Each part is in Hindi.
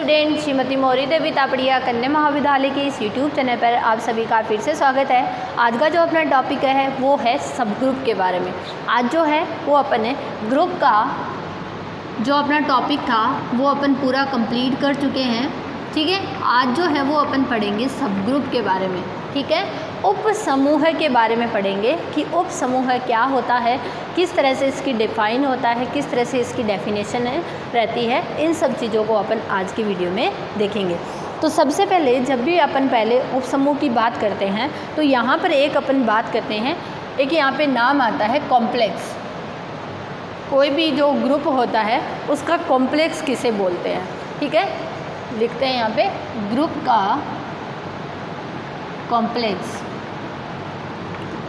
स्टूडेंट, श्रीमती मौरी देवी तापड़िया कन्या महाविद्यालय के इस यूट्यूब चैनल पर आप सभी का फिर से स्वागत है। आज का जो अपना टॉपिक है वो है सब ग्रुप के बारे में। आज जो है वो अपन ग्रुप का जो अपना टॉपिक था वो अपन पूरा कंप्लीट कर चुके हैं। ठीक है, आज जो है वो अपन पढ़ेंगे सब ग्रुप के बारे में। ठीक है, उप समूह के बारे में पढ़ेंगे कि उप समूह क्या होता है, किस तरह से इसकी डिफ़ाइन होता है, किस तरह से इसकी डेफिनेशन रहती है। इन सब चीज़ों को अपन आज की वीडियो में देखेंगे। तो सबसे पहले जब भी अपन पहले उप समूह की बात करते हैं तो यहाँ पर एक अपन बात करते हैं, एक यहाँ पे नाम आता है कॉम्प्लेक्स। कोई भी जो ग्रुप होता है उसका कॉम्प्लेक्स किसे बोलते हैं। ठीक है, लिखते हैं यहाँ पे ग्रुप का कॉम्प्लेक्स।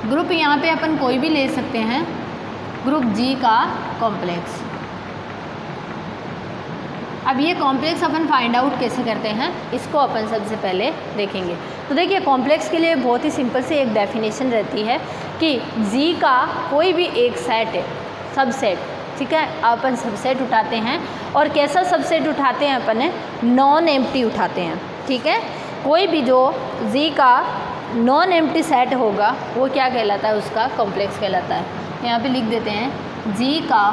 ग्रुप यहाँ पे अपन कोई भी ले सकते हैं, ग्रुप जी का कॉम्प्लेक्स। अब ये कॉम्प्लेक्स अपन फाइंड आउट कैसे करते हैं इसको अपन सबसे पहले देखेंगे। तो देखिए, कॉम्प्लेक्स के लिए बहुत ही सिंपल सी एक डेफिनेशन रहती है कि जी का कोई भी एक सेट है, सबसेट। ठीक है, अपन सबसेट उठाते हैं और कैसा सबसेट उठाते हैं अपन, नॉन एम्प्टी उठाते हैं। ठीक है, कोई भी जो जी का नॉन एम्प्टी सेट होगा वो क्या कहलाता है, उसका कॉम्प्लेक्स कहलाता है। यहाँ पे लिख देते हैं जी का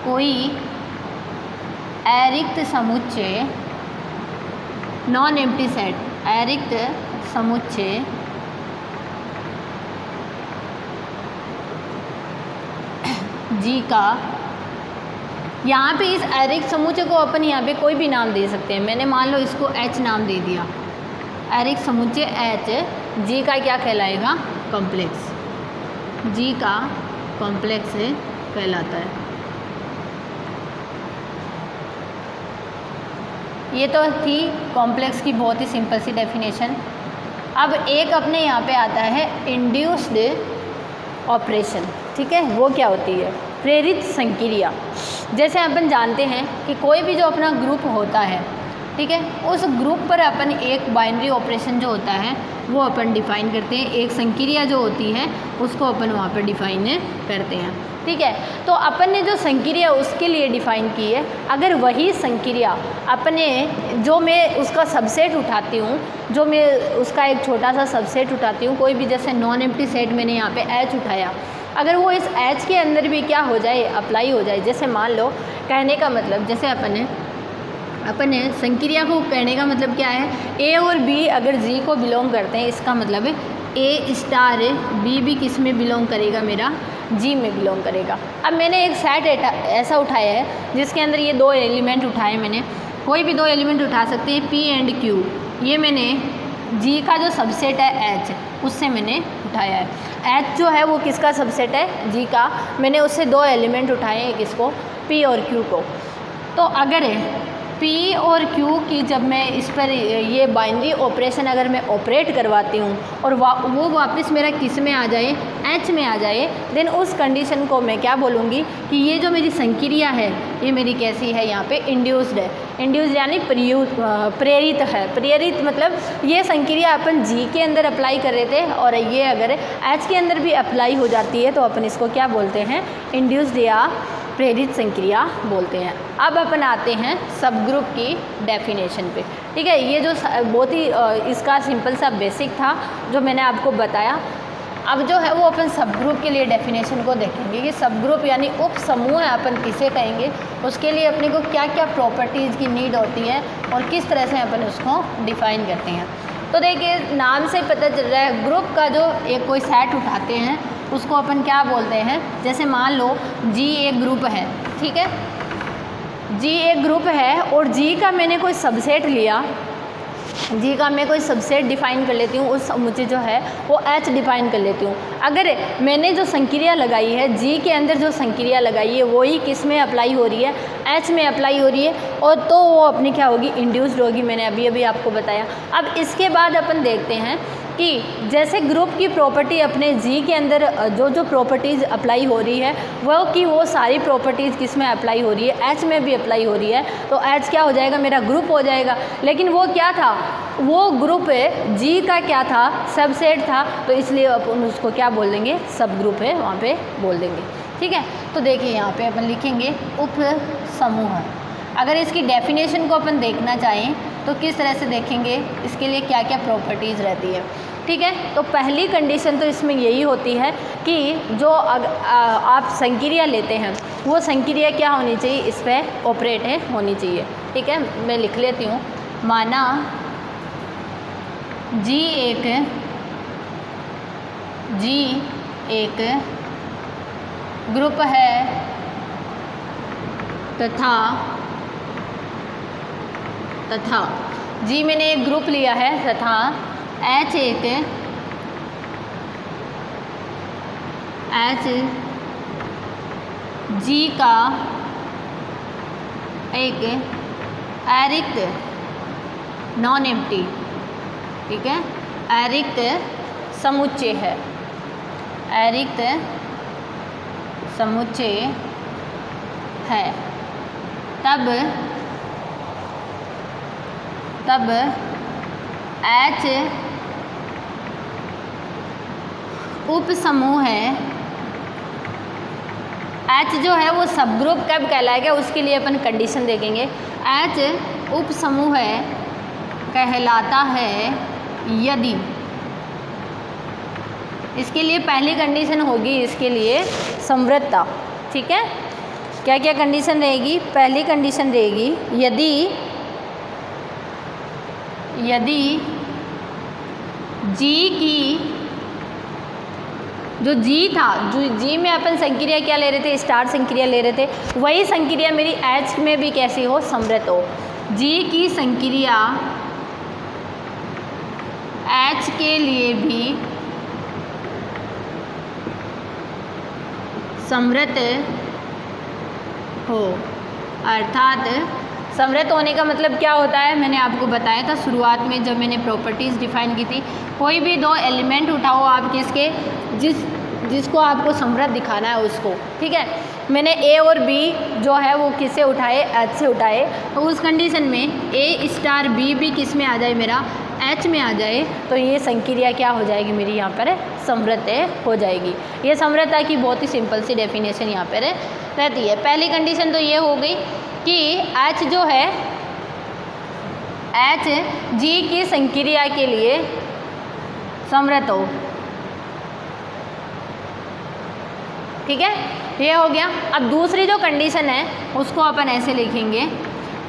कोई अरिक्त समुच्चय, नॉन एम्प्टी सेट, अरिक्त समुच्चय जी का, यहाँ पे इस अरिक्त समुच्चय को अपन यहाँ पे कोई भी नाम दे सकते हैं। मैंने मान लो इसको H नाम दे दिया, अरिक्त समुच्चय H, जी का क्या कहलाएगा, कॉम्प्लेक्स। जी का कॉम्प्लेक्स कहलाता है। ये तो थी कॉम्प्लेक्स की बहुत ही सिंपल सी डेफिनेशन। अब एक अपने यहाँ पे आता है इंड्यूस्ड ऑपरेशन। ठीक है, वो क्या होती है, प्रेरित संक्रिया। जैसे अपन जानते हैं कि कोई भी जो अपना ग्रुप होता है, ठीक है, उस ग्रुप पर अपन एक बाइनरी ऑपरेशन जो होता है वो अपन डिफ़ाइन करते हैं। एक संक्रिया जो होती है उसको अपन वहाँ पर डिफ़ाइन करते हैं। ठीक है, तो अपन ने जो संक्रिया उसके लिए डिफ़ाइन की है, अगर वही संक्रिया अपने जो मैं उसका सबसेट उठाती हूँ, जो मैं उसका एक छोटा सा सबसेट उठाती हूँ, कोई भी जैसे नॉन एम्प्टी सेट मैंने यहाँ पे H उठाया, अगर वो इस H के अंदर भी क्या हो जाए, अप्लाई हो जाए। जैसे मान लो, कहने का मतलब जैसे अपन संक्रिया को कहने का मतलब क्या है, A और B अगर G को बिलोंग करते हैं, इसका मतलब है A स्टार B भी किस में बिलोंग करेगा, मेरा G में बिलोंग करेगा। अब मैंने एक सेट ऐसा उठाया है जिसके अंदर ये दो एलिमेंट उठाए मैंने, कोई भी दो एलिमेंट उठा सकते हैं, P एंड Q। ये मैंने G का जो सबसेट है H, उससे मैंने उठाया है। H जो है वो किसका सबसेट है, G का। मैंने उससे दो एलिमेंट उठाए हैं, किसको, P और Q को। तो अगर P और Q की जब मैं इस पर ये बाइनरी ऑपरेशन अगर मैं ऑपरेट करवाती हूँ और वो वापस मेरा किस में आ जाए, H में आ जाए, देन उस कंडीशन को मैं क्या बोलूँगी कि ये जो मेरी संक्रिया है ये मेरी कैसी है, यहाँ पे इंड्यूस्ड है। इंड्यूस्ड यानी प्रेरित है। प्रेरित मतलब ये संक्रिया अपन G के अंदर अप्लाई कर रहे थे और ये अगर H के अंदर भी अप्लाई हो जाती है तो अपन इसको क्या बोलते हैं, इंड्यूस्ड या प्रेरित संक्रिया बोलते हैं। अब अपन आते हैं सब ग्रुप की डेफिनेशन पे। ठीक है, ये जो बहुत ही इसका सिंपल सा बेसिक था जो मैंने आपको बताया। अब जो है वो अपन सब ग्रुप के लिए डेफिनेशन को देखेंगे कि सब ग्रुप यानी उप समूह अपन किसे कहेंगे, उसके लिए अपने को क्या क्या प्रॉपर्टीज़ की नीड होती है और किस तरह से अपन उसको डिफ़ाइन करते हैं। तो देखिए, नाम से पता चल रहा है ग्रुप का जो एक कोई सेट उठाते हैं उसको अपन क्या बोलते हैं। जैसे मान लो G एक ग्रुप है, ठीक है, G एक ग्रुप है और G का मैंने कोई सबसेट लिया, G का मैं कोई सबसेट डिफ़ाइन कर लेती हूँ, उस मुझे जो है वो H डिफ़ाइन कर लेती हूँ। अगर मैंने जो संक्रिया लगाई है, G के अंदर जो संक्रिया लगाई है वही किस में अप्लाई हो रही है, H में अप्लाई हो रही है, और तो वो अपनी क्या होगी, इंड्यूस्ड होगी। मैंने अभी आपको बताया। अब इसके बाद अपन देखते हैं कि जैसे ग्रुप की प्रॉपर्टी अपने G के अंदर जो प्रॉपर्टीज़ अप्लाई हो रही है वो सारी प्रॉपर्टीज़ किस में अप्लाई हो रही है, H में भी अप्लाई हो रही है। तो H क्या हो जाएगा, मेरा ग्रुप हो जाएगा। लेकिन वो क्या था, वो ग्रुप है G का क्या था, सबसेट था, तो इसलिए अपन उसको क्या बोल देंगे, सब ग्रुप है, वहाँ पे बोल देंगे। ठीक है, तो देखिए यहाँ पे अपन लिखेंगे उप समूह। अगर इसकी डेफिनेशन को अपन देखना चाहें तो किस तरह से देखेंगे, इसके लिए क्या क्या प्रॉपर्टीज़ रहती है। ठीक है, तो पहली कंडीशन तो इसमें यही होती है कि जो आप संक्रिया लेते हैं वो संक्रिया क्या होनी चाहिए, इस पर ऑपरेट है होनी चाहिए। ठीक है, मैं लिख लेती हूँ। माना जी एक ग्रुप है तथा जी मैंने एक ग्रुप लिया है तथा एच जी का एक अरिक्त नॉन एम्प्टी, ठीक है, अरिक्त समुच्चय है, अरिक्त समुच्चय है, तब H उपसमूह है। H जो है वो सब ग्रुप कब कहलाएगा, उसके लिए अपन कंडीशन देखेंगे। H उपसमूह है कहलाता है यदि, इसके लिए पहली कंडीशन होगी इसके लिए समृद्धता। ठीक है, क्या क्या कंडीशन रहेगी, पहली कंडीशन रहेगी यदि जी की जो जी था, जो जी में अपन संक्रिया क्या ले रहे थे, स्टार संक्रिया ले रहे थे, वही संक्रिया मेरी एच में भी कैसी हो, समृद्ध हो। जी की संक्रिया एच के लिए भी समृद्ध हो, अर्थात समृद्ध होने का मतलब क्या होता है, मैंने आपको बताया था शुरुआत में जब मैंने प्रॉपर्टीज़ डिफाइन की थी। कोई भी दो एलिमेंट उठाओ आप किसके, जिसको आपको समृद्ध दिखाना है उसको। ठीक है, मैंने ए और बी जो है वो किससे उठाए, एच से उठाए, तो उस कंडीशन में ए स्टार बी भी किस में आ जाए, मेरा एच में आ जाए, तो ये संक्रिया क्या हो जाएगी मेरी यहाँ पर समृद्ध हो जाएगी। ये समृद्धता की बहुत ही सिंपल सी डेफिनेशन यहाँ पर रहती है। पहली कंडीशन तो ये हो गई कि एच जो है, एच जी की संक्रिया के लिए समृद्ध हो। ठीक है, ये हो गया। अब दूसरी जो कंडीशन है उसको अपन ऐसे लिखेंगे,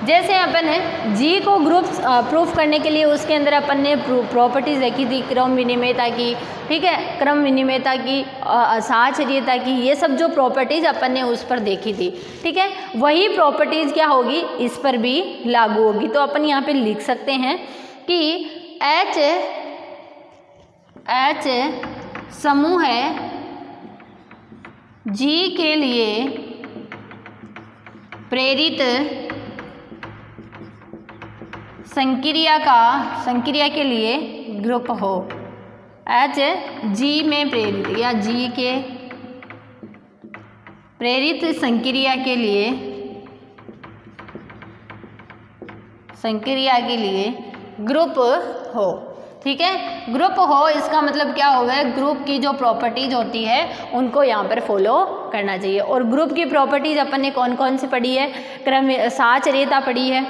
जैसे अपन है जी को ग्रुप प्रूफ करने के लिए उसके अंदर अपन ने प्रॉपर्टीज़ देखी थी, क्रम विनिमयता की, ठीक है, क्रम विनिमयता की, साहचर्यता की, ये सब जो प्रॉपर्टीज़ अपन ने उस पर देखी थी। ठीक है, वही प्रॉपर्टीज़ क्या होगी, इस पर भी लागू होगी। तो अपन यहाँ पे लिख सकते हैं कि एच समूह है जी के लिए प्रेरित संक्रिया के लिए ग्रुप हो। एच जी में प्रेरित या जी के प्रेरित संक्रिया के लिए ग्रुप हो। ठीक है, ग्रुप हो इसका मतलब क्या हो गया, ग्रुप की जो प्रॉपर्टीज होती है उनको यहाँ पर फॉलो करना चाहिए। और ग्रुप की प्रॉपर्टीज अपन ने कौन कौन सी पढ़ी है, क्रम साहचर्यता पढ़ी है,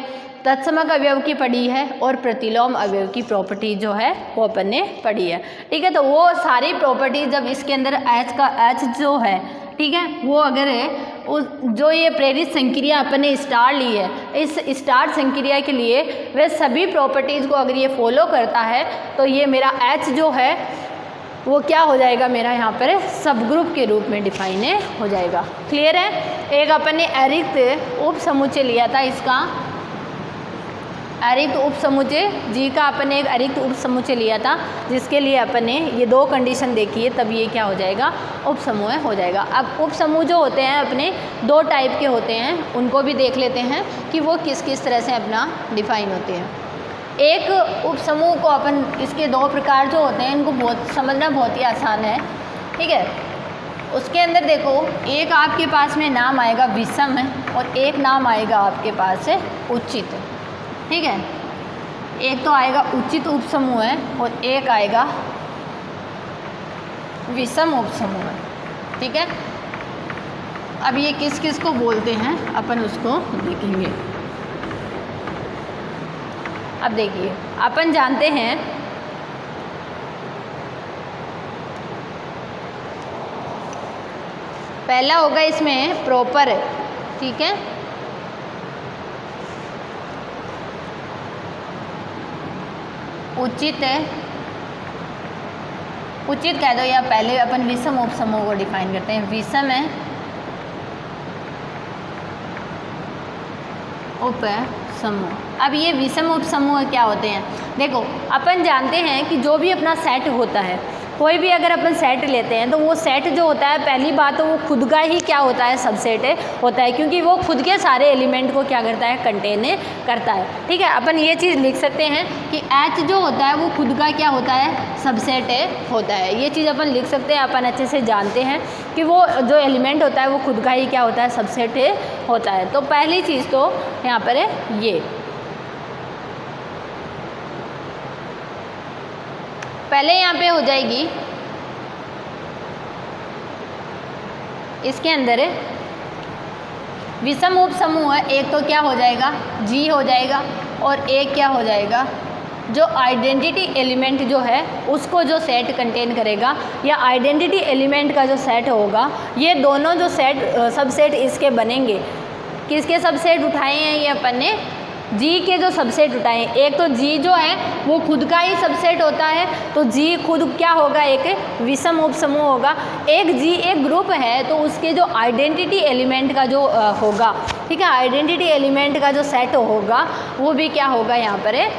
तत्समक अवयव की पढ़ी है, और प्रतिलोम अवयव की प्रॉपर्टी जो है वो अपन ने पढ़ी है। ठीक है, तो वो सारी प्रॉपर्टी जब इसके अंदर एच जो है, ठीक है, वो अगर जो ये प्रेरित संक्रिया अपन ने स्टार ली है, इस स्टार संक्रिया के लिए वे सभी प्रॉपर्टीज़ को अगर ये फॉलो करता है तो ये मेरा एच जो है वो क्या हो जाएगा, मेरा यहाँ पर सब ग्रुप के रूप में डिफाइन हो जाएगा। क्लियर है। एक अपन ने अरिक्त उप समुच्चय लिया था, इसका अरिक्त उप समुच्चय जी का अपन ने एक अरिक्त उप समुच्चय लिया था, जिसके लिए अपन ने ये दो कंडीशन देखी है, तब ये क्या हो जाएगा, उप समूह हो जाएगा। अब उप समूह जो होते हैं अपने दो टाइप के होते हैं, उनको भी देख लेते हैं कि वो किस किस तरह से अपना डिफाइन होते हैं। एक उप समूह को अपन, इसके दो प्रकार जो होते हैं इनको बहुत समझना बहुत ही आसान है। ठीक है, उसके अंदर देखो, एक आपके पास में नाम आएगा विषम और एक नाम आएगा आपके पास है उचित। ठीक है, एक तो आएगा उचित उपसमूह है और एक आएगा विषम उपसमूह है। ठीक है, अब ये किस किस को बोलते हैं अपन उसको देखेंगे। अब देखिए अपन जानते हैं पहला होगा इसमें प्रॉपर, ठीक है, उचित है, उचित कह दो, या पहले अपन विषम उपसमूह को डिफाइन करते हैं। विषम है उपसमूह। अब ये विषम उपसमूह क्या होते हैं? देखो अपन जानते हैं कि जो भी अपना सेट होता है, कोई भी अगर अपन सेट लेते हैं तो वो सेट जो होता है, पहली बात तो वो खुद का ही क्या होता है, सबसेट होता है, क्योंकि वो खुद के सारे एलिमेंट को क्या करता है, कंटेन करता है। ठीक है, अपन ये चीज़ लिख सकते हैं कि H जो होता है वो खुद का क्या होता है, सबसेट होता है। ये चीज़ अपन लिख सकते हैं, अपन अच्छे से जानते हैं कि वो जो एलिमेंट होता है वो खुद का ही क्या होता है, सबसेट होता है। तो पहली चीज़ तो यहाँ पर है ये, पहले यहाँ पे हो जाएगी इसके अंदर विषम उपसमूह है, एक तो क्या हो जाएगा, G हो जाएगा, और एक क्या हो जाएगा, जो आइडेंटिटी एलिमेंट जो है उसको जो सेट कंटेन करेगा, या आइडेंटिटी एलिमेंट का जो सेट होगा, ये दोनों जो सेट सबसेट इसके बनेंगे। किसके सबसेट उठाए हैं ये अपन ने, G के जो सबसेट उठाए। एक तो G जो है वो खुद का ही सबसेट होता है, तो G खुद क्या होगा, एक विषम उपसमूह होगा। एक G एक ग्रुप है तो उसके जो आइडेंटिटी एलिमेंट का जो होगा, ठीक है, आइडेंटिटी एलिमेंट का जो सेट होगा वो भी क्या होगा, यहाँ पर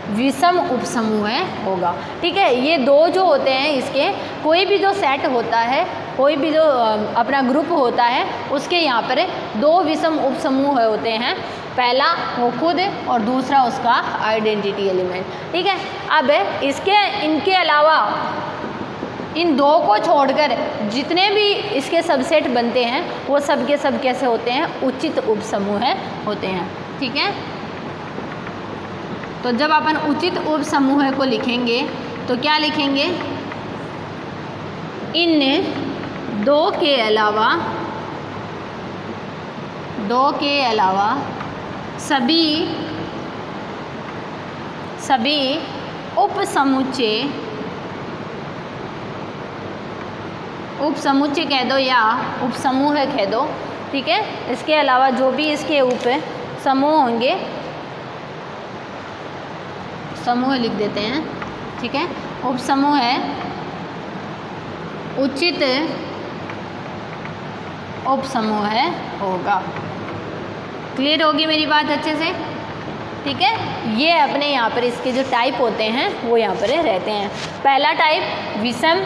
विषम उपसमूह होगा। ठीक है, ये दो जो होते हैं इसके, कोई भी जो सेट होता है, कोई भी जो अपना ग्रुप होता है, उसके यहाँ पर दो विषम उपसमूह होते हैं, पहला वो खुद और दूसरा उसका आइडेंटिटी एलिमेंट। ठीक है, अब इनके अलावा इन दो को छोड़कर जितने भी इसके सबसेट बनते हैं वो सब के सब कैसे होते हैं, उचित उपसमूह होते हैं। ठीक है, तो जब अपन उचित उपसमूह को लिखेंगे तो क्या लिखेंगे, इन दो के अलावा सभी उपसमुच्चय कह दो या उपसमूह कह दो। ठीक है, इसके अलावा जो भी इसके उप समूह होंगे, समूह लिख देते हैं। ठीक है, उपसमूह है उचित उपसमूह होगा। क्लियर होगी मेरी बात अच्छे से? ठीक है, ये अपने यहाँ पर इसके जो टाइप होते हैं वो यहाँ पर रहते हैं। पहला टाइप विषम,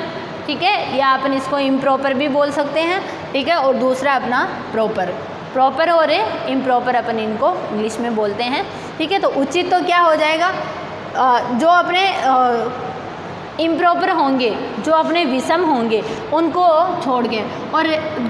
ठीक है, या अपन इसको इम्प्रॉपर भी बोल सकते हैं। ठीक है, और दूसरा अपना प्रॉपर और इम्प्रॉपर अपन इनको इंग्लिश में बोलते हैं। ठीक है, तो उचित तो क्या हो जाएगा, जो अपने इम्प्रॉपर होंगे, जो अपने विषम होंगे उनको छोड़ के, और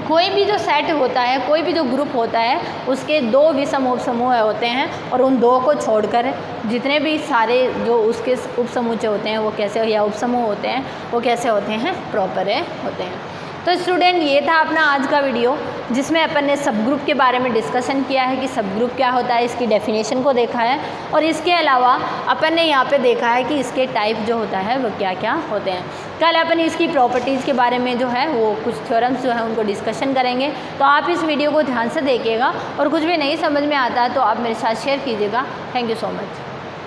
कोई भी जो सेट होता है, कोई भी जो ग्रुप होता है उसके दो विषम उपसमूह होते हैं, और उन दो को छोड़कर जितने भी सारे जो उसके उपसमूचे होते हैं वो कैसे, या उपसमूह होते हैं वो कैसे होते हैं, प्रॉपर होते हैं। तो स्टूडेंट, ये था अपना आज का वीडियो जिसमें अपन ने सब ग्रुप के बारे में डिस्कशन किया है कि सब ग्रुप क्या होता है, इसकी डेफिनेशन को देखा है, और इसके अलावा अपन ने यहाँ पे देखा है कि इसके टाइप जो होता है वो क्या क्या होते हैं। कल अपन इसकी प्रॉपर्टीज़ के बारे में जो है वो कुछ थ्योरम्स जो है उनको डिस्कशन करेंगे। तो आप इस वीडियो को ध्यान से देखिएगा, और कुछ भी नहीं समझ में आता है तो आप मेरे साथ शेयर कीजिएगा। Thank you so much.